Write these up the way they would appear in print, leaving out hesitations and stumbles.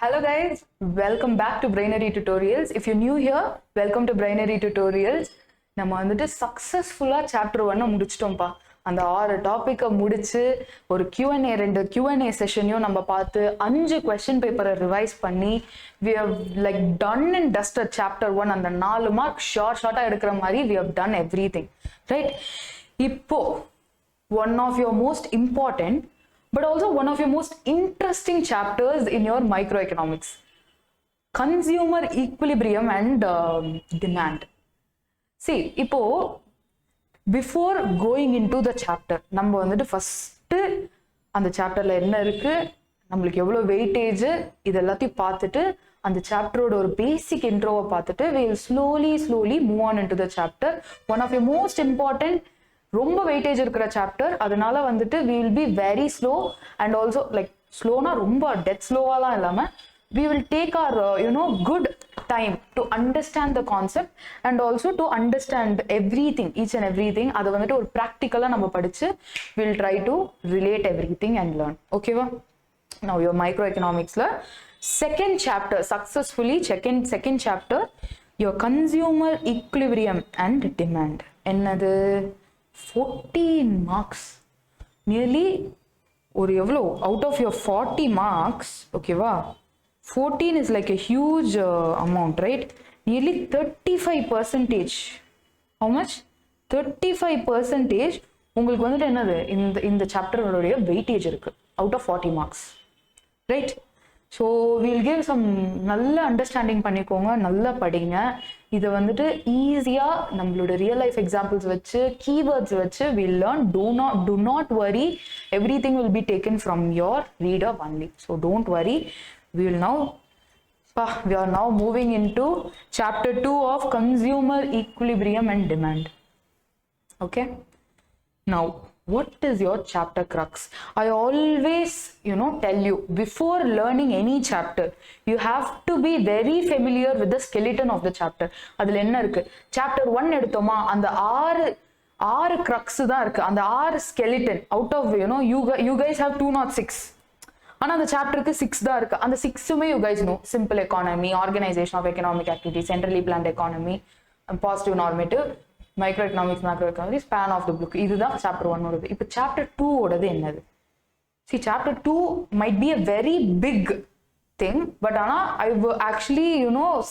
Hello guys, welcome back to Brainery Tutorials. If you're new here, welcome to Brainery Tutorials. நம்ம வந்துட்டு சக்சஸ்ஃபுல்லா chapter 1 முடிச்சிட்டோம்ப்பா. அந்த 6 டாபிக்கை முடிச்சு ஒரு Q&A 2 Q&A செஷனையும் நம்ம பார்த்து 5 கொஸ்டின் பேப்பரை ரிவைஸ் பண்ணி we have like done and dusted chapter 1. அந்த 4 மார்க் ஷார்ட்டா எடுக்கிற மாதிரி we have done everything. Right? இப்போ one of your most important but also one of your most interesting chapters in your microeconomics, consumer equilibrium and demand. See, இப்போ before going into the chapter நம்ம வந்துட்டு first அந்த சாப்டர்ல என்ன இருக்கு, நம்மளுக்கு எவ்வளவு வெயிட்டேஜ், இது எல்லாத்தையும் பார்த்துட்டு அந்த சாப்டரோட ஒரு பேசிக் இன்ட்ரோவை பார்த்துட்டு we will slowly move on into the chapter. One of your most important, ரொம்ப வெயிட்டேஜ் இருக்கிற சாப்டர். அதனால வந்துட்டு we will be very slow and also like ஸ்லோனா ரொம்ப டெத் ஸ்லோவாலாம் இல்லாம we will take our good time to understand the concept and also to understand everything, each and everything. அதை வந்துட்டு ஒரு ப்ராக்டிக்கலா நம்ம படிச்சு we will try to relate everything and learn. ஓகேவா? Now your microeconomicsல second chapter successfully second chapter, your consumer equilibrium and demand. என்னது? 14 marks, nearly ஒரு எவ்வளோ out of your 40 marks, ஓகேவா, 14 is like a huge amount, right? Nearly 35%. How much? 35% உங்களுக்கு வந்துட்டு என்னது, இந்த சாப்டரோடைய weightage இருக்கு out of 40 marks, right? So we'll give some நல்ல அண்டர்ஸ்டாண்டிங் பண்ணிக்கோங்க, நல்லா படிங்க. இதை வந்துட்டு ஈஸியாக நம்மளோட ரியல் லைஃப் எக்ஸாம்பிள்ஸ் வச்சு கீவேர்ட்ஸ் வச்சு we'll learn. Do not worry, everything will be taken from your reader only. So don't worry. We are now moving into chapter 2 of consumer equilibrium and demand. Okay? Now, what is your chapter crux? I always tell you, before learning any chapter you have to be very familiar with the skeleton of the chapter. அதுல என்ன இருக்கு? chapter 1 எடுத்தோமா, அந்த ஆறு crux தான் இருக்கு, அந்த 6 skeleton out of you guys have 206, ஆனா அந்த சாப்டருக்கு 6 தான் இருக்கு. அந்த 6மே you guys know: simple economy, organization of economic activity, centrally planned economy, positive normative, microeconomics, macroeconomics, span of the book. இதுதான் chapter 1 ஓடது. இப்போ chapter 2 ஓடது என்னது? See, chapter 2 might be a very big thing, but ஆனா I've actually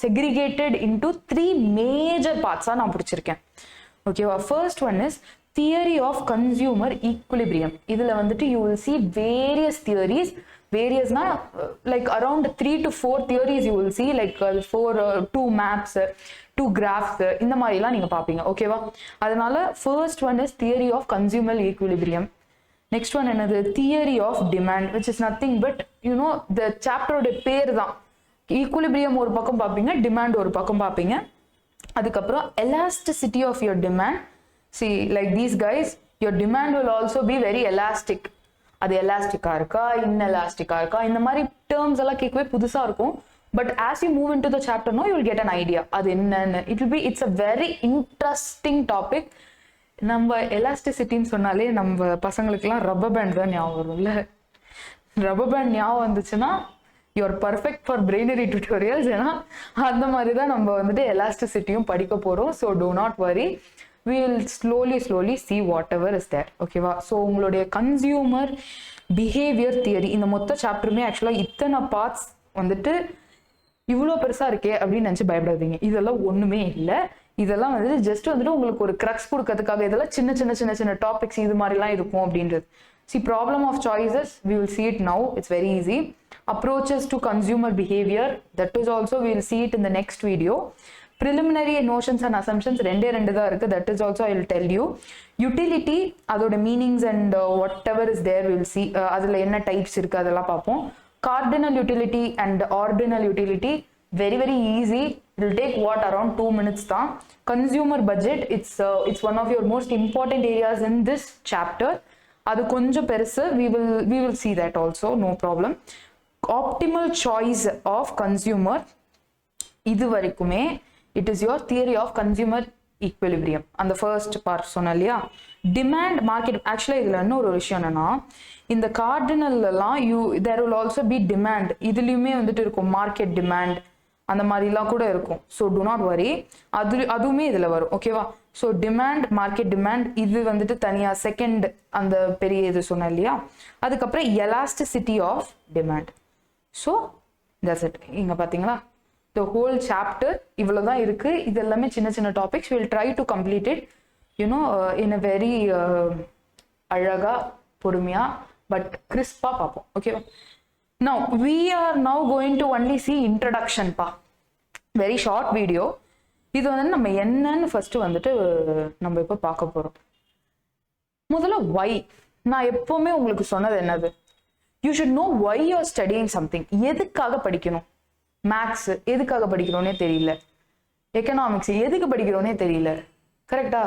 segregated into 3 major parts நான் பிடிச்சிருக்கேன். ஓகேவா? first one is theory of consumer equilibrium. இதுல வந்துட்டு you will see various theories. Variousனா like around 3 to 4 theories you will see, like 2 maps, 2 graphs, இந்த மாதிரிலாம் நீங்க பாப்பீங்க. ஓகேவா? அதனால first one is theory of consumer equilibrium. Next one என்னது? theory of demand, which is nothing but the chapter ஓட பேர் தான். equilibrium ஒரு பக்கம் பாப்பீங்க, demand ஒரு பக்கம் பாப்பீங்க. அதுக்கப்புறம் elasticity of your demand. See, like these guys, your demand will also be very elastic. அது எலாஸ்டிக்கா இருக்கா, இன்எலாஸ்டிக்கா இருக்கா, இந்த மாதிரி டேர்ம்ஸ் எல்லாம் கேட்கவே புதுசா இருக்கும். But as you move into the chapter no you will get an idea அது என்னன்னு. It's a very interesting topic. நம்ம எலாஸ்டிசிட்டின்னு சொன்னாலே நம்ம பசங்களுக்குலாம் ரப்பர் பேண்ட் தான் ஞாபகம் வரும்ல. ரப்பர் பேண்ட் ஞாபகம் வந்துச்சுன்னா யூஆர் பர்ஃபெக்ட் ஃபார் பிரெய்னரி டியூட்டோரியல்ஸ். ஏன்னா அந்த மாதிரி தான் நம்ம வந்துட்டு எலாஸ்டிசிட்டியும் படிக்க போறோம். So do not worry, we will slowly see whatever is there. ஓகேவா? ஸோ உங்களுடைய கன்சியூமர் பிஹேவியர் தியரி, இந்த மொத்த சாப்டருமே ஆக்சுவலாக இத்தனை பார்ட்ஸ் வந்துட்டு இவ்வளோ பெருசா இருக்கே அப்படின்னு நினச்சி பயப்படாதீங்க. இதெல்லாம் ஒண்ணுமே இல்லை. இதெல்லாம் வந்துட்டு ஜஸ்ட் வந்துட்டு உங்களுக்கு ஒரு கிரக்ஸ் கொடுக்கறதுக்காக. இதெல்லாம் சின்ன டாபிக்ஸ் இது மாதிரிலாம் இருக்கும் அப்படின்றது. See, problem of choices, we will see it now. It's very easy. Approaches to consumer behavior, that is also we will see it in the next video. Preliminary notions and assumptions ரெண்டே தான் இருக்கு. That is also I will tell you. Utility, அதோட meanings and whatever is there we will see. அதுல என்ன types இருக்கு அதெல்லாம் பார்ப்போம். Cardinal utility and ordinal utility, very easy. It will take around 2 minutes தான். Consumer budget, it's one of your most important areas in this chapter. அது கொஞ்சம் பெருசு. we will see that also, no problem. Optimal choice of consumer, இது வரைக்குமே it is your theory of consumer equilibrium. அந்த first part சொன்னேன் இல்லையா, demand market. ஆக்சுவலாக இதில் இன்னொரு விஷயம் என்னன்னா, இந்த கார்டினல்லாம் there will also be demand. இதுலேயுமே வந்துட்டு இருக்கும் மார்க்கெட் டிமாண்ட், அந்த மாதிரிலாம் கூட இருக்கும். ஸோ டு நாட் வரி, அதுவுமே இதில் வரும். ஓகேவா? ஸோ டிமாண்ட், மார்க்கெட் டிமாண்ட், இது வந்துட்டு தனியாக செகண்ட் அந்த பெரிய இது சொன்னேன் இல்லையா. அதுக்கப்புறம் elasticity of demand. So that's it. இங்கே பார்த்தீங்களா, த ஹோல் சாப்டர் இவ்வளோ தான் இருக்குது. இது எல்லாமே சின்ன சின்ன topics. Will try to complete it you know in a very அழகாக பொறுமையாக பட் கிறிஸ்பாக பார்ப்போம். ஓகேவா? Now we are now going to only see introduction pa. Very short video. இது வந்து நம்ம என்னன்னு ஃபர்ஸ்ட் வந்துட்டு நம்ம இப்போ பார்க்க போறோம். முதல்ல why. நான் எப்பவுமே உங்களுக்கு சொன்னது என்னது, you should know why you are studying something. எதுக்காக படிக்கணும்? மேக்ஸ் எதுக்காக படிக்கிறோன்னே தெரியல, எக்கனாமிக்ஸ் எதுக்கு படிக்கிறோன்னே தெரியல. கரெக்டா?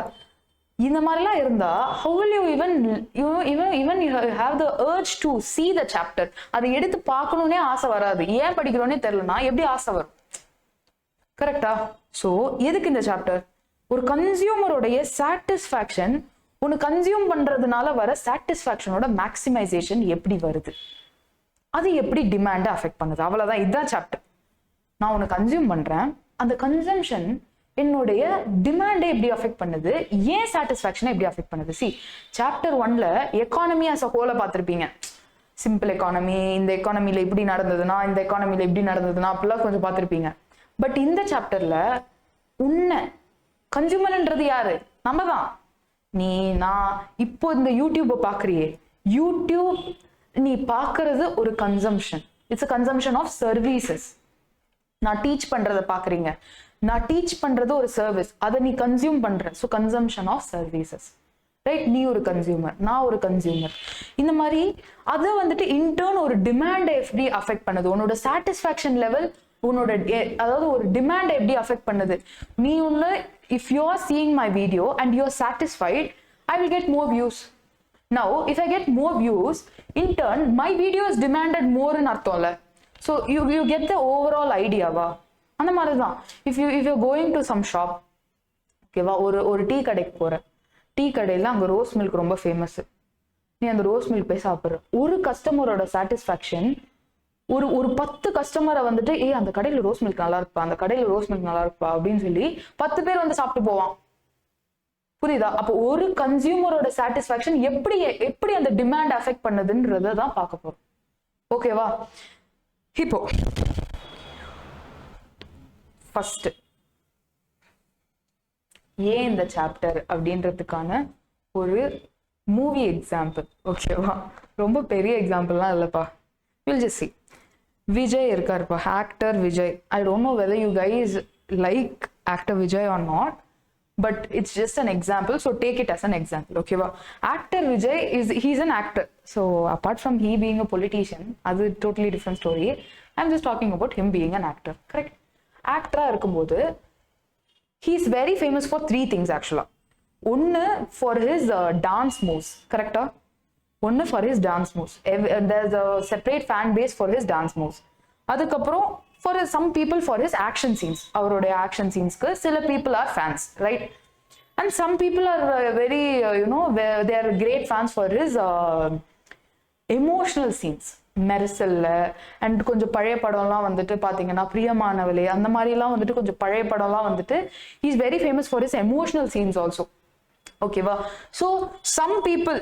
இந்த மாதிரிலாம் இருந்தா how will you even you have the urge to see the chapter? அதை எடுத்து பார்க்கணும்னே ஆசை வராது. ஏன் படிக்கிறோன்னே தெரியலனா எப்படி ஆசை வரும்? கரெக்டா? ஸோ எதுக்கு இந்த சாப்டர்? ஒரு கன்சியூமருடைய சாட்டிஸ்ஃபேக்ஷன், ஒன்று கன்சியூம் பண்றதுனால வர சாட்டிஸ்ஃபேக்ஷனோட மேக்சிமைசேஷன் எப்படி வருது, அது எப்படி டிமாண்டை அஃபெக்ட் பண்ணுது, அவ்வளவுதான். இதுதான் சாப்டர். நான் ஒன்று கன்சியூம் பண்றேன், அந்த கன்சம்ஷன் என்னுடைய டிமாண்டை எப்படி அஃபெக்ட் பண்ணுது, ஏன் சாட்டிஸ்ஃபேக்ஷனை எப்படி அஃபெக்ட் பண்ணுது. சி, சாப்டர் 1ல எக்கானமி அஸ் அ ஹோலை பார்த்துருப்பீங்க. சிம்பிள் எக்கானமி, இந்த எக்கானமில இப்படி நடந்ததுன்னா, இந்த எக்கானமில இப்படி நடந்ததுன்னா, அப்படிலாம் கொஞ்சம் பார்த்துருப்பீங்க. பட் இந்த சாப்டர்ல உன்னை கன்சியூமர்ன்றது யாரு? நம்ம தான். நீ, நான். இப்போ இந்த யூடியூப்பை பார்க்குறியே, யூடியூப் நீ பார்க்கறது ஒரு consumption. It's a consumption of services. நான் டீச் பண்றதை பார்க்குறீங்க, நான் டீச் பண்றது ஒரு சர்வீஸ், அதை நீ கன்சியூம் பண்ற. So consumption of services, right? நீ ஒரு கன்சியூமர், நான் ஒரு கன்சியூமர். இந்த மாதிரி அதை வந்துட்டு இன்டர்ன் ஒரு டிமாண்டை எப்படி அஃபெக்ட் பண்ணுது, உன்னோட சாட்டிஸ்ஃபேக்ஷன் லெவல், உன்னோட அதாவது ஒரு டிமாண்டை எப்படி அஃபெக்ட் பண்ணுது. நீ ஒன்று, if you are seeing my video and you are satisfied, I will get more views. Now if I get more views, in turn my video is demanded மோர்னு அர்த்தம்ல. So you get the overall ஐடியாவா? அந்த மாதிரி தான். If you going to some shop, ஓகேவா, ஒரு tea கடைக்கு போற, டீ கடையில் அங்கே ரோஸ் மில்க் ரொம்ப ஃபேமஸ். நீ அந்த ரோஸ் மில்க் போய் சாப்பிட்ற, ஒரு கஸ்டமரோட சாட்டிஸ்ஃபேக்ஷன், ஒரு 10 கஸ்டமரை வந்துட்டு அந்த கடையில் ரோஸ் மில்க் நல்லா இருப்பா, அந்த கடையில் ரோஸ் மில்க் நல்லா இருப்பா அப்படின்னு சொல்லி 10 பேர் வந்து சாப்பிட்டு போவான். புரியுதா? அப்போ ஒரு கன்சியூமரோட சாட்டிஸ்ஃபேக்ஷன் எப்படி அந்த டிமாண்ட் அஃபெக்ட் பண்ணுதுன்றத தான் பார்க்க போறோம். ஓகேவா? இப்போ ஃபர்ஸ்ட் ஏன் இந்த சாப்டர் அப்படின்றதுக்கான ஒரு மூவி எக்ஸாம்பிள். ஓகேவா? ரொம்ப பெரிய எக்ஸாம்பிள்லாம் இல்லைப்பா. Will just see. விஜய் இருக்காருப்பா, actor Vijay. I don't know whether you guys like actor Vijay or not, but it's just an example. So take it as an example. ஓகேவா? Actor Vijay he's an actor. So apart from he being a politician, அது totally different story. I am just talking about him being an actor. Correct? ஆக்டரா இருக்கும்போது he is very famous for 3 things actually. ஒன்னு for his dance moves. கரெக்டா? ஒன்னு for his dance moves. There's a separate fan base for his dance moves. அதுக்கப்புறம் for some people for his action scenes. அவருடைய action scenesக்கு சில people are fans, right? And some people are very they are great fans for his emotional scenes. மெர்சல்ல and கொஞ்சம் பழைய படம்லாம் வந்துட்டு பார்த்தீங்கன்னா பிரியமானவளே, அந்த மாதிரிலாம் வந்துட்டு கொஞ்சம் பழைய படம்லாம் வந்துட்டு is very famous for his emotional scenes also. ஓகேவா? So some people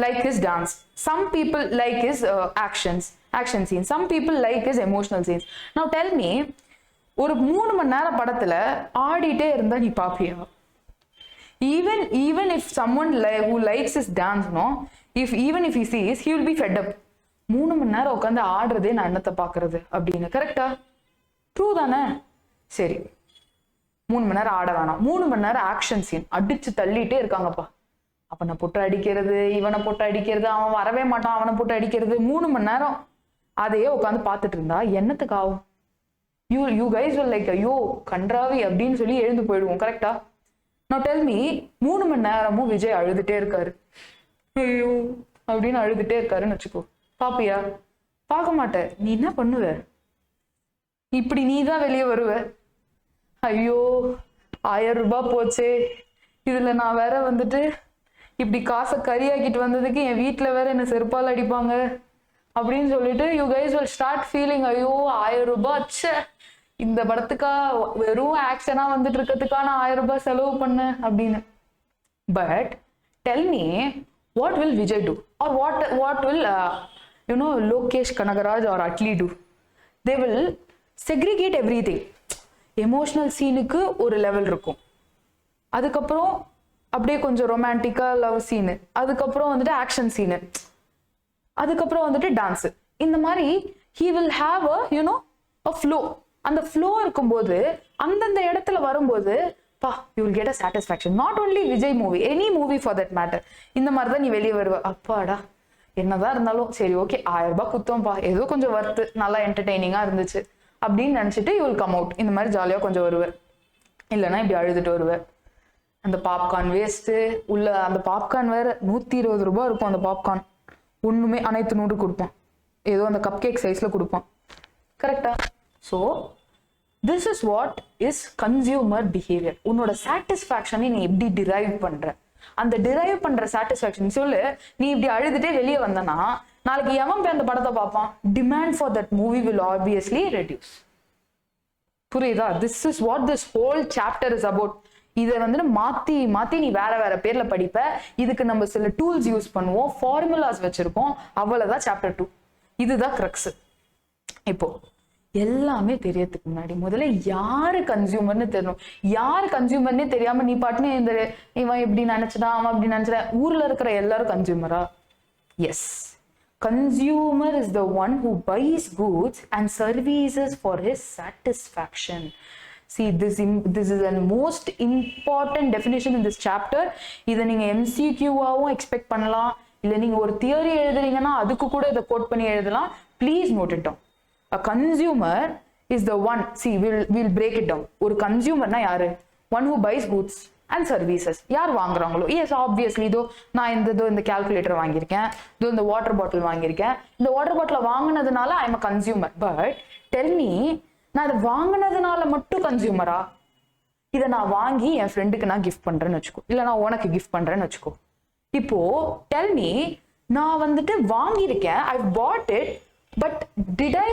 like his dance, some people like his action scenes, some people like his emotional scenes. Now tell me, ஒரு 3 மணி நேரம் படத்துல ஆடிட்டே இருந்தா நீ பாப்பியா? Even if someone who likes his dance, no, even if he sees, he will be fed up. 3 மணி நேரம் உட்காந்து ஆடுறதே நான் என்னத்தை பாக்குறது அப்படின்னு. கரெக்டா? ட்ரூ தானே? சரி, 3 மணி நேரம் ஆட வேணாம், 3 மணி நேரம் ஆக்ஷன் சீன் அடிச்சு தள்ளிட்டே இருக்காங்கப்பா. அவனை போட்டு அடிக்கிறது, இவனை போட்டு அடிக்கிறது, அவன் வரவே மாட்டான், அவனை போட்டு அடிக்கிறது, 3 மணி நேரம் அதையே உட்காந்து பார்த்துட்டு இருந்தா என்னத்துக்கு ஆகும்? யூ கைஸ் வில் லைக் ஐயோ கன்றாவி அப்படின்னு சொல்லி எழுந்து போயிடுவோம். கரெக்டா? நான் டெல் மீ, 3 மணி நேரமும் விஜய் அழுதுட்டே இருக்காரு, ஐயோ அப்படின்னு அழுதுட்டே இருக்காருன்னு வச்சுக்கோ, பாப்பியா? பார்க்க மாட்ட. நீ என்ன பண்ணுவ? இப்படி நீ தான் வெளியே வருவ, ஐயோ 1000 போச்சு, இதுல நான் வேற வந்துட்டு இப்படி காசை கறியாக்கிட்டு வந்ததுக்கு என் வீட்டுல வேற என்ன செருப்பால் அடிப்பாங்க அப்படின்னு சொல்லிட்டு you guys will start feeling, ஐயோ 1000 இந்த படத்துக்கா வெறும் ஆக்ஷனா வந்துட்டு இருக்கிறதுக்கா நான் 1000 செலவு பண்ணேன் அப்படின்னு. But tell me, what will Vijay do or what will Lokesh Kanagaraj or Atlee do? They will segregate everything. Emotional சீனுக்கு ஒரு லெவல் இருக்கும், அதுக்கப்புறம் அப்படியே கொஞ்சம் ரொமான்டிக்கா லவ் சீனு, அதுக்கப்புறம் வந்துட்டு ஆக்ஷன் சீனு, அதுக்கப்புறம் வந்துட்டு டான்ஸ். இந்த மாதிரி he will have a flow. அந்த ஃப்ளோ இருக்கும்போது அந்தந்த இடத்துல வரும்போது you will get a satisfaction. Not only Vijay movie, any movie for that matter. இந்த மாதிரி தான் நீ வெளியே வருவ, அப்பாடா என்னதான் இருந்தாலும் சரி ஓகே 1000 குத்தோம்பா, ஏதோ கொஞ்சம் வர்த்து, நல்லா என்டர்டெய்னிங்கா இருந்துச்சு அப்படின்னு நினைச்சிட்டு யூ வில் கம் அவுட். இந்த மாதிரி ஜாலியா கொஞ்சம் வருவேன், இல்லைன்னா இப்படி அழுதுட்டு வருவேன். அந்த பாப்கார்ன் வேஸ்ட்டு உள்ள, அந்த பாப்கார்ன் வேற 120 ரூபாய் இருக்கும் அந்த பாப்கார்ன், ஒண்ணுமே அனைத்து 100 கொடுப்பான், ஏதோ அந்த கப் கேக் சைஸ்ல கொடுப்பான். கரெக்டா? So this is what is consumer behaviour. உன்னோட சாட்டிஸ்ஃபேக்ஷனை நீ எப்படி டிரைவ் பண்ற, அந்த டிரைவ் பண்ற சாட்டிஸ்ஃபேக்ஷன் சொல்லு. நீ இப்படி அழுதுட்டே வெளியே வந்தனா நாளைக்கு எவன் போய் அந்த படத்தை பார்ப்பான்? Demand for that movie will obviously reduce. புரியுதா? This is what this whole chapter is about. இதை வந்துட்டு மாத்தி மாத்தி நீ வேற வேற பேர்ல படிப்ப. இதுக்கு நம்ம சில டூல்ஸ் யூஸ் பண்ணுவோம், ஃபார்முலாஸ் வச்சிருக்கோம், அவ்வளவுதான் சாப்டர் 2. இதுதான் கிரக்ஸ். இப்போ எல்லாமே தெரியறதுக்கு முன்னாடி முதல்ல யாரு கன்சியூமர்னு தெரியணும். யாரு கன்சியூமர்னே தெரியாம நீ பாட்டுன்னு இந்த இவன் இப்படி நினைச்சதா அவன் அப்படி நினைச்சதா, ஊர்ல இருக்கிற எல்லாரும் கன்சியூமரா? Yes, consumer is the one who buys goods and services for his satisfaction. See, this is the most important definition in this chapter. இதை நீங்க MCQ-ஆவும் எக்ஸ்பெக்ட் பண்ணலாம், இல்லை நீங்க ஒரு தியரி எழுதுறீங்கன்னா அதுக்கு கூட இதை கோட் பண்ணி எழுதலாம். Please note it down. A consumer is the one, see we'll break it down. ஒரு கன்சியூமர்னா யாரு? One who buys goods and services. யார் வாங்குறாங்களோ, எஸ் ஆப்வியஸ்லி இதோ நான் இந்த கால்குலேட்டர் வாங்கியிருக்கேன், இதோ இந்த வாட்டர் பாட்டில் வாங்கியிருக்கேன், இந்த வாட்டர் பாட்டில் வாங்கினதுனால I am a consumer. But tell me, நான் இதை வாங்கினதுனால மட்டும் கன்சியூமரா? இதை நான் வாங்கி என் ஃப்ரெண்டுக்கு நான் கிஃப்ட் பண்றேன்னு வச்சுக்கோ, இல்லை நான் உனக்கு கிஃப்ட் பண்றேன்னு வச்சுக்கோ. இப்போ டெல் மீ, நான் வந்துட்டு வாங்கியிருக்கேன், I bought it, but did I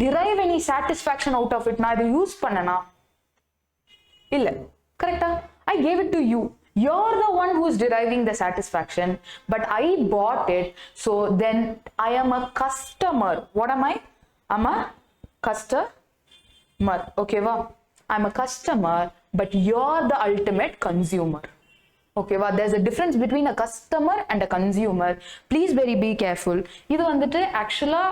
derive any satisfaction out of it? நான் இதை யூஸ் பண்ணனா? இல்ல. கரெக்டா? I gave it to you. You're the one who's deriving the satisfaction, but I bought it, so then I am a customer. What am I? I'm a customer. Okay va? I'm a customer, but you're the ultimate consumer. Okay va? There's a difference between a customer and a consumer. Please be careful. இது வந்துட்டு ஆக்சுவலா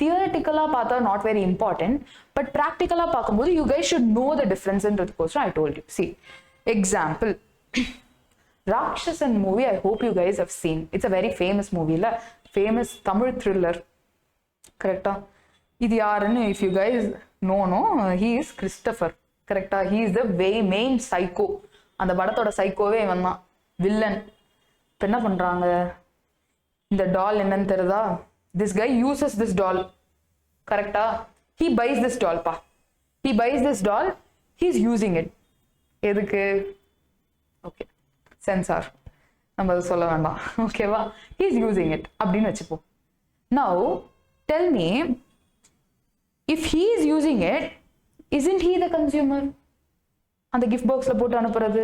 தியரட்டிக்கலா பார்த்தா not very important, but practically பார்க்கும்போது you guys should know the difference in the question I told you. See, example, Rakshasan movie, I hope you guys have seen. It's a very famous movie, la, famous Tamil thriller. Correcta? இது யாருன்னு if you guys know, he is Christopher. Correcta? He is the main psycho. அந்த படத்தோட சைக்கோவே இவன் தான், villain. இப்போ என்ன பண்றாங்க, இந்த டால் என்னன்னு தெரியுதா? This guy uses this doll. Correcta? He buys this doll pa. He buys this doll, he's using it. எதுக்கு? ஓகே, சென்சார் நம்ம அதை சொல்ல வேண்டாம். ஓகேவா? he's using it அப்படின்னு வச்சுப்போம். Now tell me, if he is using it, isn't he the consumer? அந்த gift பாக்ஸ்ல போட்டு அனுப்புறது.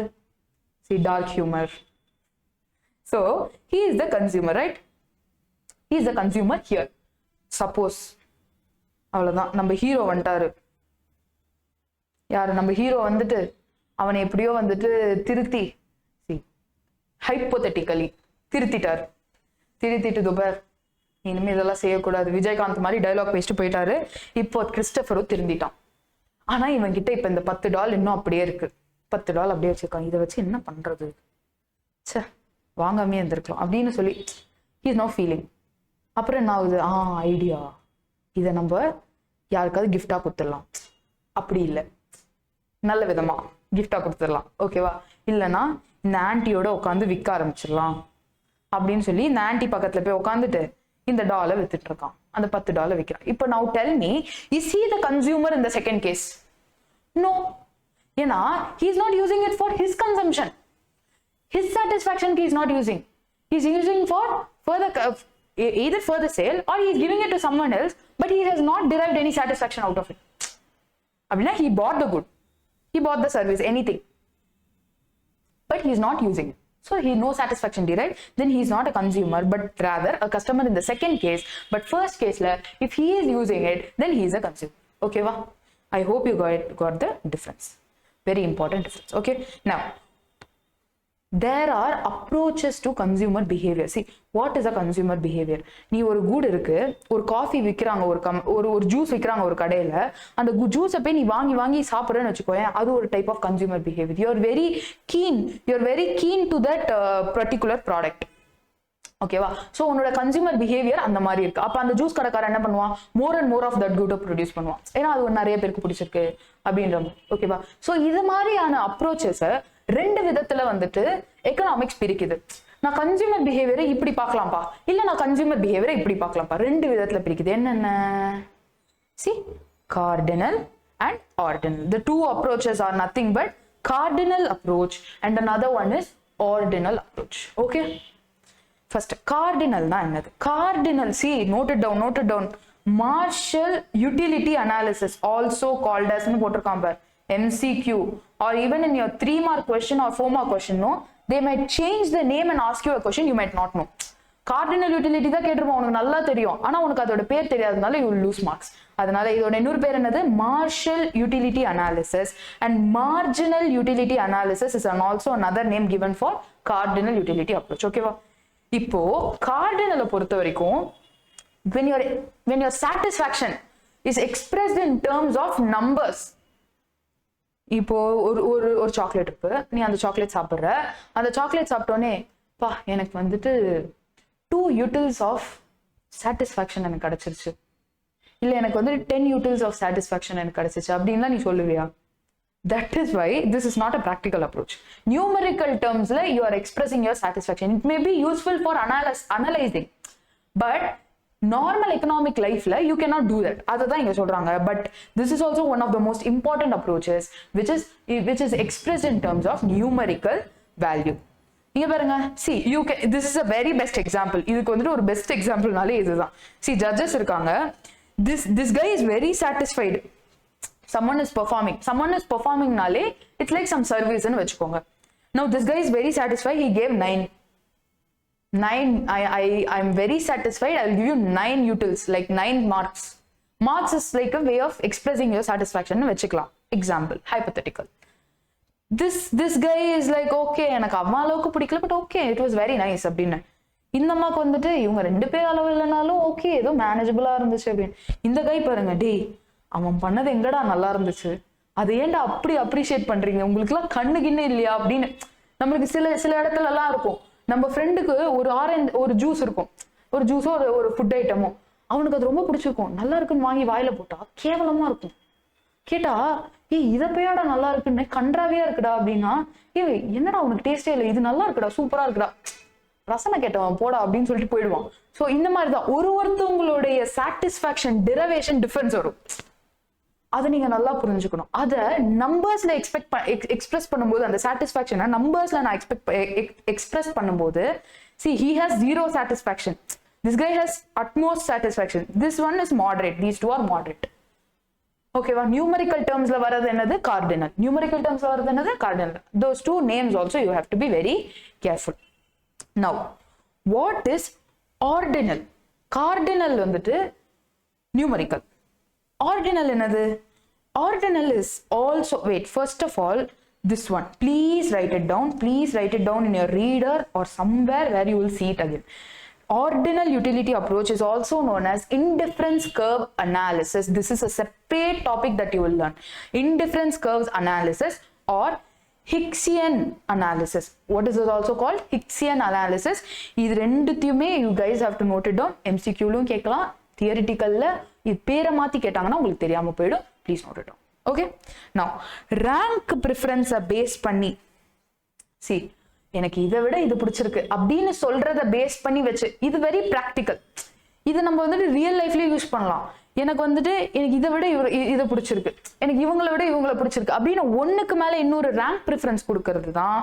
See, dark humor. So he is the consumer, right? He is the consumer here. Suppose அவ்வளவுதான், நம்ம hero வந்துட்டாரு. யாரு? நம்ம ஹீரோ வந்துட்டு அவனை எப்படியோ வந்துட்டு திருத்தி, ஹைப்போதெட்டிக்கலி திருத்திட்டாரு. திருத்திட்டு துபர் இனிமே இதெல்லாம் செய்யக்கூடாது, விஜயகாந்த் மாதிரி டைலாக் பேசிட்டு போயிட்டாரு. இப்போ கிறிஸ்டபரும் திருந்திட்டான். ஆனா இவன் கிட்ட இப்ப இந்த 10 டால் இன்னும் அப்படியே இருக்கு. 10 டால் அப்படியே வச்சிருக்கான். இதை வச்சு என்ன பண்றது, சே வாங்காமே இருந்திருக்கலாம் அப்படின்னு சொல்லி he is now feeling. அப்புறம் என்ன ஆகுது, ஐடியா, இதை நம்ம யாருக்காவது கிஃப்டா கொடுத்துடலாம். அப்படி இல்லை, நல்ல விதமா கிஃப்டா கொடுத்துடலாம். ஓகேவா? இல்லைன்னா இந்த ஆன்டியோட உட்காந்து விற்க ஆரம்பிச்சிடலாம் அப்படின்னு சொல்லி இந்த ஆன்டி பக்கத்துல போய் உட்காந்துட்டு இந்த டாலை வித்துட்டு இருக்கான். அந்த 10 டாலை விற்கிறான். இப்போ now tell me, is he the consumer in the second case? No, ஏன்னா he's not using it for his consumption, his satisfaction he is not using, he's using for further either further sale or he's giving it to someone else, but he has not derived any satisfaction out of it. Abhina, he bought the good, he bought the service, anything, but he is not using it, so he no satisfaction derived, then he is not a consumer but rather a customer in the second case. But first case la, if he is using it, then he is a consumer. Okay va? I hope you got the difference, very important difference. Okay, now there are approaches to consumer behavior. See, what is a consumer behavior? நீ ஒரு good இருக்கு, ஒரு coffee விற்கிறாங்க, ஒரு juice விற்கிறாங்க ஒரு கடையில, அந்த ஜூஸை போய் நீ வாங்கி சாப்பிட்றேன்னு வச்சுக்கோயேன், அது ஒரு type of consumer behaviour. You are very keen to that particular product. ஓகேவா? ஸோ உன்னோட கன்சியூமர் பிஹேவியர் அந்த மாதிரி இருக்கு. அப்போ அந்த ஜூஸ் கடைக்காரன் என்ன பண்ணுவான்? More and more of that குட்டை ப்ரொடியூஸ் பண்ணுவான், ஏன்னா அது நிறைய பேருக்கு பிடிச்சிருக்கு அப்படின்ற மாதிரி. ஓகேவா? ஸோ இது மாதிரியான அப்ரோச்சஸை ரெண்டு விதத்துல வந்துட்டு எக்கனாமிக்ஸ் பிரிக்குது. நான் கன்சியூமர் பிஹேவியரை இப்படி பார்க்கலாம்ப்பா, இல்ல நான் கன்சியூமர் பிஹேவியரை இப்படி பார்க்கலாம்ப்பா, ரெண்டு விதத்துல பிரிக்குது. என்னென்ன? See, cardinal and ordinal. The two approaches are nothing but cardinal approach and another one is ordinal approach. Okay, first cardinal na enadhu? Cardinal, see, note it down. Marshall utility analysis, also called as nu potirukam par MCQ, or even in your 3-mark question or 4-mark question, no, they might change the name and ask you a question you might not know. Cardinal utility தான் கேட்டிருப்போம், உனக்கு நல்லா தெரியும், ஆனா உனக்கு அதோட பேர் தெரியாதனால you will lose marks. அதனால இதோட இன்னொரு பேர் என்னது? Marshall utility analysis, and marginal utility analysis is also another name given for cardinal utility approach. ஓகேவா? இப்போ cardinal பொறுத்த வரைக்கும் when your satisfaction is expressed in terms of numbers. இப்போ ஒரு சாக்லேட் இருக்கு, நீ அந்த சாக்லேட் சாப்பிட்ற, அந்த சாக்லேட் சாப்பிட்டோன்னே பா எனக்கு வந்துட்டு 2 utils ஆஃப் சாட்டிஸ்ஃபேக்ஷன் எனக்கு கிடைச்சிருச்சு, இல்ல எனக்கு வந்து 10 utils ஆஃப் சாட்டிஸ்ஃபேக்ஷன் எனக்கு கிடைச்சிருச்சு அப்படின்லாம் நீ சொல்லுவியா? That is why this is not a practical approach. Numerical terms la you are expressing your satisfaction. It may be useful for analyzing, but normal economic life la you cannot do that. Adha inga solranga, but this is also one of the most important approaches which is expressed in terms of numerical value. Inga parunga, see, you can, this is a very best example. Idukku vandu or best example nale idudha. See, judges irukanga, this guy is very satisfied, someone is performing nale it's like some service nu vechukonga. Now this guy is very satisfied, he gave 9. I'm very satisfied, I'll give you 9 utils, like 9 marks. Marks is like a way of expressing your satisfaction nu vechikalam. Example, hypothetical. This guy is like, okay, எனக்கு அம்மா அளவுக்கு பிடிக்கல, but okay, it was very nice அப்படின்னு. இந்த அம்மாக்கு வந்துட்டு இவங்க 2 பேர் அளவு இல்லைனாலும் ஓகே, ஏதோ மேனேஜபிளா இருந்துச்சு அப்படின்னு. இந்த கை பாருங்க, டேய் அவன் பண்ணது எங்கடா நல்லா இருந்துச்சு, அதை ஏன்டா அப்படி அப்ரிஷியேட் பண்றீங்க, உங்களுக்கு எல்லாம் கண்ணு கிண்ணு இல்லையா அப்படின்னு. நம்மளுக்கு சில இடத்துல எல்லாம் இருக்கும், நம்ம ஃப்ரெண்டுக்கு ஒரு ஜூஸ் இருக்கும், ஒரு ஜூஸோ ஒரு ஃபுட் ஐட்டமோ அவனுக்கு அது ரொம்ப பிடிச்சிருக்கும், நல்லா இருக்குன்னு வாங்கி வாயில போட்டா கேவலமா இருக்கும். கேட்டா இதை போயாடா நல்லா இருக்குன்னு, கன்றாவியா இருக்குடா அப்படின்னா, என்னடா உனக்கு டேஸ்டே இல்லை, இது நல்லா இருக்குடா, சூப்பரா இருக்குடா, ரசனை கேட்டவன் போடா அப்படின்னு சொல்லிட்டு போயிடுவான். ஸோ இந்த மாதிரிதான் ஒருத்தவங்களுடைய சாட்டிஸ்ஃபேக்ஷன் டிரைவேஷன் டிஃபரன்ஸ் வரும். அதை நீங்க நல்லா புரிஞ்சுக்கணும். அதை நம்பர்ஸ்ல எக்ஸ்பிரஸ் பண்ணும்போது, அந்த சாட்டிஸ்ஃபேக்ஷனை நம்பர்ஸ்ல நான் எக்ஸ்பிரஸ் பண்ணும்போது, see, he has 0 satisfaction, this guy has utmost satisfaction, this one is moderate, these two are moderate. ஓகேவா? நியூமரிக்கல் டேர்ம்ஸ்ல வரது என்னது? கார்டினல். நியூமரிக்கல் டேர்ம்ஸ்ல வரது என்னது? Cardinal. those two names also you have to be very careful. Now what is ordinal? Cardinal வந்துட்டு numerical. ordinal என்னது? ordinal is also, wait, first of all, this one, please write it down in your reader or somewhere where you will see it again. Ordinal utility approach is also known as indifference curve analysis. This is a separate topic that you will learn. Indifference curves analysis or Hicksian analysis. What is this also called? Hicksian analysis. இது ரெண்டுத்தையுமே you guys have to note it down. MCQ-லும் கேட்கலாம், தியரிட்டிக்கல்ல இது பேரை மாத்தி கேட்டாங்கன்னா உங்களுக்கு தெரியாம போயிடும். Please note it down. Okay, now rank ப்ரிஃபரன்ஸை பேஸ் பண்ணி, see, எனக்கு இதை விட இது பிடிச்சிருக்கு அப்படின்னு சொல்றத பேஸ் பண்ணி வச்சு, இது வெரி ப்ராக்டிக்கல். இது நம்ம வந்துட்டு ரியல் லைஃப்லயே யூஸ் பண்ணலாம். எனக்கு வந்துட்டு எனக்கு இதை விட இதை பிடிச்சிருக்கு, எனக்கு இவங்களை விட இவங்களை பிடிச்சிருக்கு அப்படின்னு ஒண்ணுக்கு மேல இன்னொரு ரேங்க் ப்ரிஃபரன்ஸ் கொடுக்கறது தான்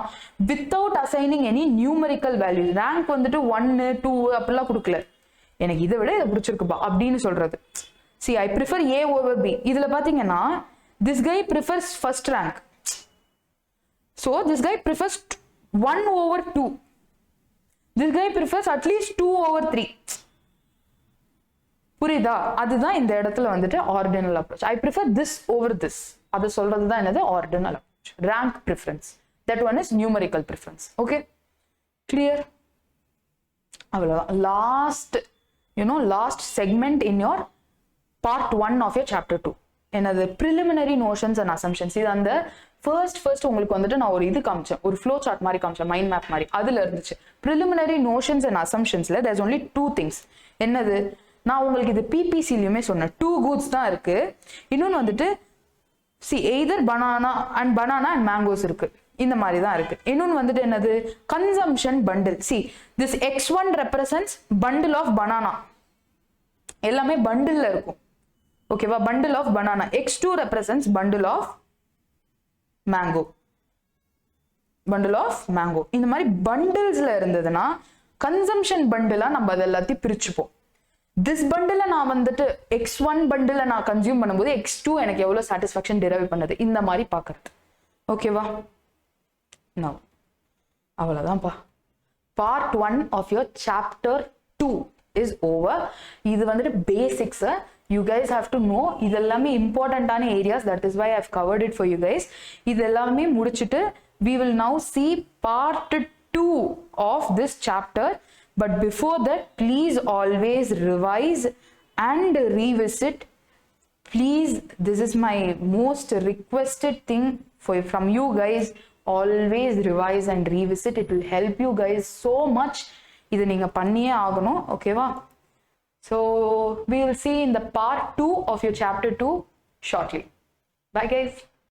without assigning any numerical value. Rank வந்துட்டு 1 2 அப்படிலாம் கொடுக்கல, எனக்கு இதை விட இதை பிடிச்சிருக்குப்பா அப்படின்னு சொல்றது. See, I prefer A over B. இதுல பாத்தீங்கன்னா this guy prefers first rank, so this guy prefers 1 over 2, this guy prefers at least 2 over 3. புரியுதா? அதுதான் இந்த இடத்துல வந்துட்டு ordinal approach. I prefer this over this, அது சொல்றது தான் என்னது ordinal approach. Rank preference, that one is numerical preference. Okay, clear? அவ்வளவுதான். Last segment in your part 1 of your chapter 2 என்னது ப்ரிலிமினரி நோஷன்ஸ் அண்ட் அசம்ஷன்ஸ். இது அந்த ஃபர்ஸ்ட் உங்களுக்கு வந்துட்டு நான் ஒரு இது காமிச்சேன், ஒரு ஃப்ளோ சார்ட் மாதிரி காமிச்சேன், மைண்ட் மேப் மாதிரி. அதுல இருந்துச்சு ப்ரிலிமினரி நோஷன்ஸ் அண்ட் அசம்ஷன்ஸ்ல தேர்ஸ் ஒன்லி 2 திங்ஸ். என்னது? நான் உங்களுக்கு இது பிபிசிலையுமே சொன்னேன், 2 goods தான் இருக்கு. இன்னொன்னு வந்துட்டு எய்தர் பனானா அண்ட் மேங்கோஸ் இருக்கு, இந்த மாதிரி தான் இருக்கு. இன்னொன்னு வந்துட்டு என்னது? Consumption bundle. This X1 represents bundle of banana, எல்லாமே பண்டில்ல இருக்கும். ஓகேவா? Bundle of banana. X2 represents bundle of mango, bundle of mango. இந்த மாதிரி பண்டில்ஸ்ல இருந்ததுன்னா கன்சம்ஷன் பண்டிலா நம்ம அது எல்லாத்தையும் பிரிச்சுப்போம். திஸ் பண்டில் நான் வந்துட்டு X1 பண்டில் நான் கன்சியூம் பண்ணும்போது X2 எனக்கு எவ்வளவு சாட்டிஸ்ஃபேக்ஷன் டிரைவ் பண்ணுது, இந்த மாதிரி பாக்குறது. ஓகேவா? அவ்வளவுதான்ப்பா. Part 1 of your chapter 2 is over. இது வந்துட்டு basics. You guys have to know. இது எல்லாமே இம்பார்ட்டன்டான areas, that is why I have covered it for you guys. இது எல்லாமே முடிச்சுட்டு we will now see part 2 of this chapter. But before that, please always revise and revisit. Please, this is my most requested thing from you guys. Always revise and revisit. It will help you guys so much. Idu neenga panniye aagano, okay va? So we will see in the part 2 of your chapter 2 shortly. Bye guys.